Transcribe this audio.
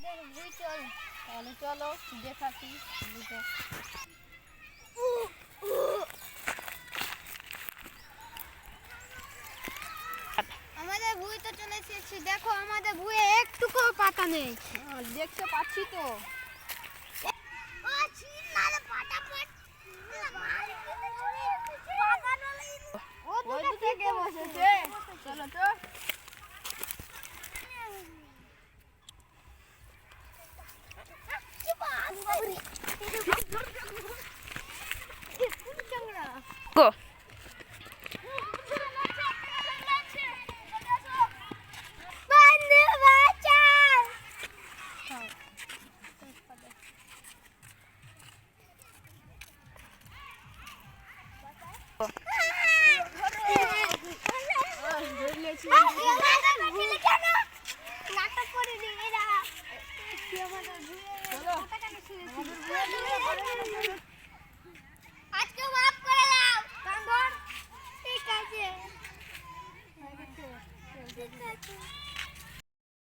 আমাদের ভুই চল, তাহলে চলো দেখাচ্ছি ভুইটা। আমাদের ভুই তো চলে এসেছি, দেখো আমাদের ভুঁয়ে একটুকু পাতা নেই। দেখতে পাচ্ছি তো। চলো তো। Go. আজকে মাফ করে দাও কান্দর। ঠিক আছে ঠিক আছে।